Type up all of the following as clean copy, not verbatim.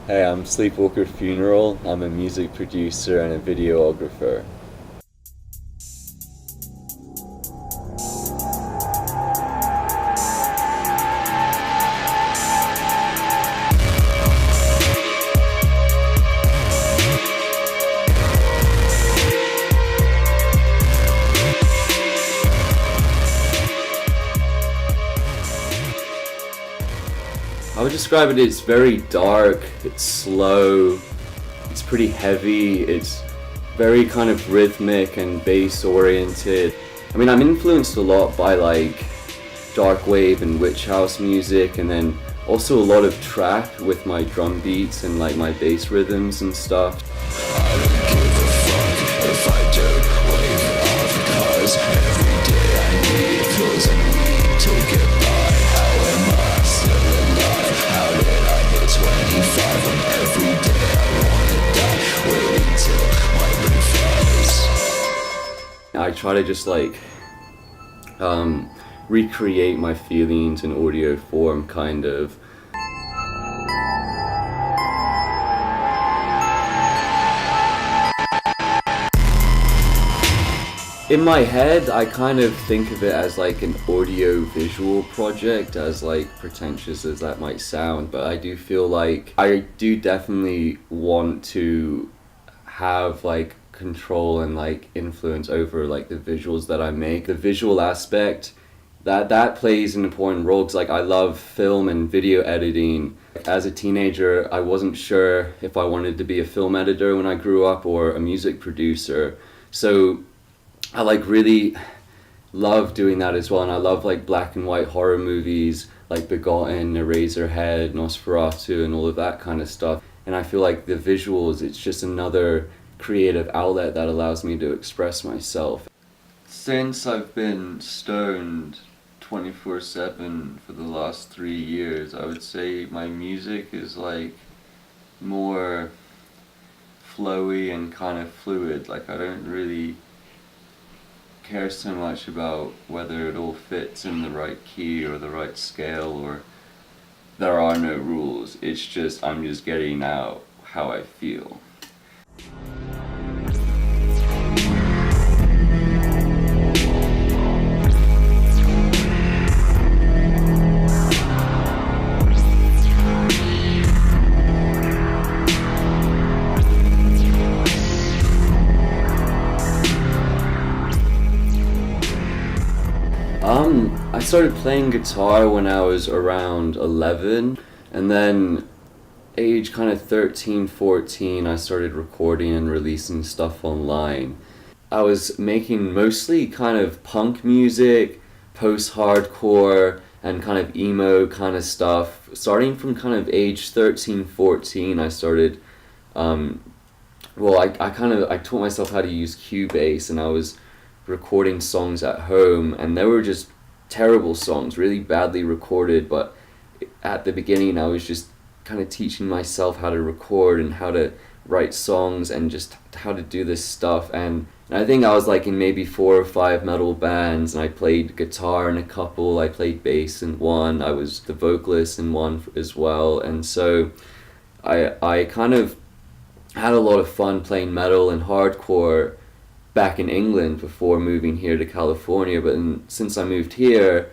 Hey, I'm Sleepwalker Funeral. I'm a music producer and a videographer. I would describe it as very dark, it's slow, it's pretty heavy, it's very kind of rhythmic and bass oriented. I mean, I'm influenced a lot by like dark wave and witch house music, and then also a lot of trap with my drum beats and like my bass rhythms and stuff. I don't give a fuck if I don't wave off, 'cause every day I need clothes and weed to get by. How am I still alive? How did I hit 25 when every day I wanna die? Waiting till my brain flies. I try to just like recreate my feelings in audio form, kind of. In my head, I kind of think of it as like an audio-visual project, as like pretentious as that might sound, but I do feel like I do definitely want to have like control and like influence over like the visuals that I make. The visual aspect, that plays an important role, because like I love film and video editing. As a teenager, I wasn't sure if I wanted to be a film editor when I grew up or a music producer. So I like really love doing that as well, and I love like black and white horror movies like Begotten, Eraserhead, Nosferatu, and all of that kind of stuff. And I feel like the visuals, it's just another creative outlet that allows me to express myself. Since I've been stoned 24/7 for the last 3 years, I would say my music is like more flowy and kind of fluid. Like I don't really care so much about whether it all fits in the right key or the right scale, or there are no rules. It's just I'm just getting out how I feel. I started playing guitar when I was around 11, and then age kind of 13, 14, I started recording and releasing stuff online. I was making mostly kind of punk music, post-hardcore, and kind of emo kind of stuff. Starting from kind of age 13, 14, I started, I taught myself how to use Cubase, and I was recording songs at home, and they were just terrible songs, really badly recorded, but at the beginning I was just kind of teaching myself how to record and how to write songs and just how to do this stuff. And I think I was like in maybe 4 or 5 metal bands, and I played guitar in a couple, I played bass in one, I was the vocalist in one as well. And so I kind of had a lot of fun playing metal and hardcore back in England before moving here to California. But since I moved here,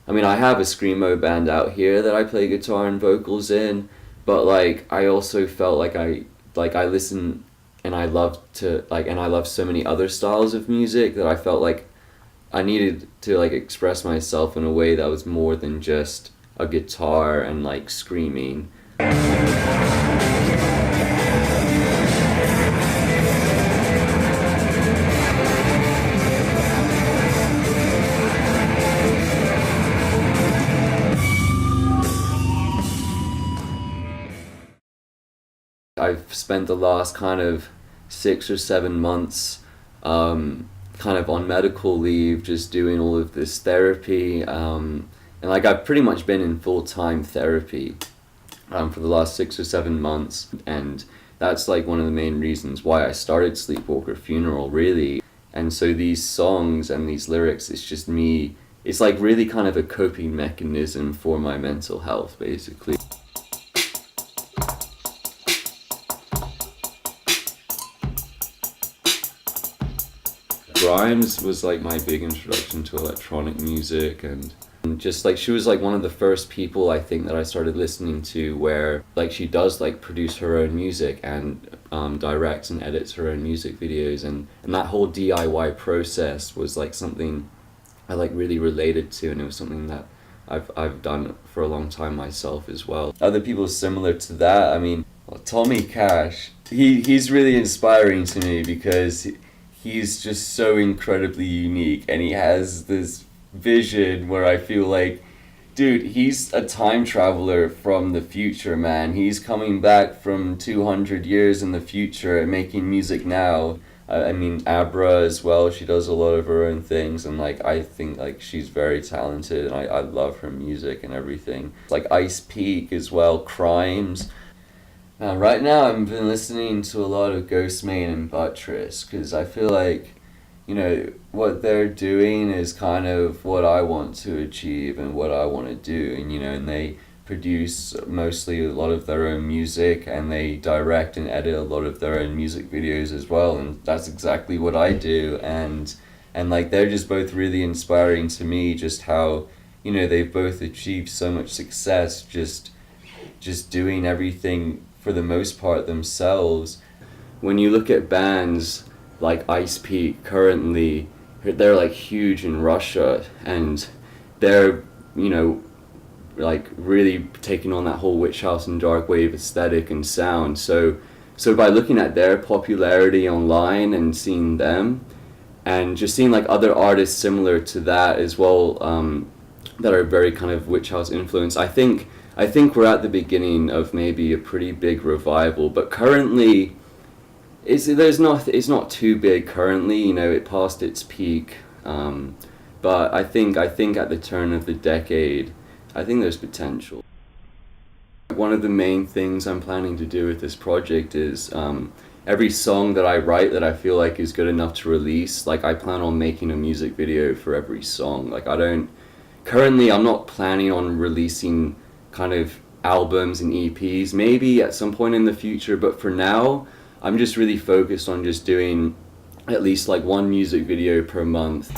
I mean, I have a screamo band out here that I play guitar and vocals in, but like I also felt like I listen and I love so many other styles of music that I felt like I needed to like express myself in a way that was more than just a guitar and like screaming. I've spent the last kind of 6 or 7 months kind of on medical leave, just doing all of this therapy, and like I've pretty much been in full-time therapy for the last 6 or 7 months, and that's like one of the main reasons why I started Sleepwalker Funeral, really. And so these songs and these lyrics, it's just me, it's like really kind of a coping mechanism for my mental health, basically. Grimes was like my big introduction to electronic music, and just like she was like one of the first people I think that I started listening to where like she does like produce her own music and directs and edits her own music videos, and that whole DIY process was like something I like really related to, and it was something that I've done for a long time myself as well. Other people similar to that, I mean, well, Tommy Cash, he's really inspiring to me because he's just so incredibly unique, and he has this vision where I feel like, dude, he's a time traveler from the future, man. He's coming back from 200 years in the future and making music now. I mean, Abra as well, she does a lot of her own things, and like I think like she's very talented, and I love her music and everything. Like Ice Peak as well, Crimes. Right now I've been listening to a lot of Ghostmane and Buttress because I feel like, you know, what they're doing is kind of what I want to achieve and what I want to do, and you know, and they produce mostly a lot of their own music, and they direct and edit a lot of their own music videos as well, and that's exactly what I do, and like they're just both really inspiring to me, just how, you know, they've both achieved so much success just doing everything for the most part themselves. When you look at bands like Ice Peak currently, they're like huge in Russia, and they're, you know, like really taking on that whole witch house and dark wave aesthetic and sound. So by looking at their popularity online and seeing them, and just seeing like other artists similar to that as well, that are very kind of witch house influenced, I think we're at the beginning of maybe a pretty big revival. But currently, it's not too big currently. You know, it passed its peak. But I think at the turn of the decade, I think there's potential. One of the main things I'm planning to do with this project is every song that I write that I feel like is good enough to release, like I plan on making a music video for every song. Like currently I'm not planning on releasing kind of albums and EPs, maybe at some point in the future, but for now I'm just really focused on just doing at least like one music video per month.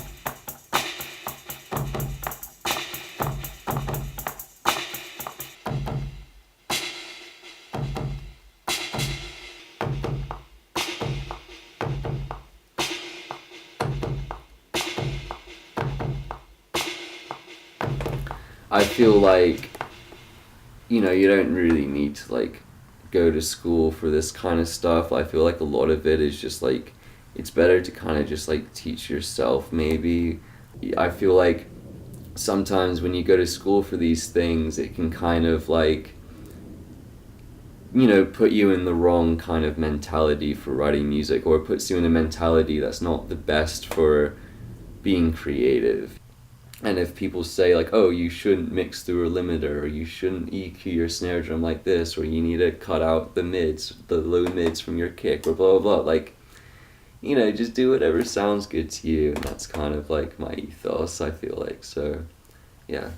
I feel like, you know, you don't really need to like go to school for this kind of stuff. I feel like a lot of it is just like, it's better to kind of just like teach yourself maybe. I feel like sometimes when you go to school for these things, it can kind of like, you know, put you in the wrong kind of mentality for writing music, or puts you in a mentality that's not the best for being creative. And if people say like, oh, you shouldn't mix through a limiter, or you shouldn't EQ your snare drum like this, or you need to cut out the low mids from your kick, or blah, blah, blah, like, you know, just do whatever sounds good to you. And that's kind of like my ethos, I feel like, so, yeah.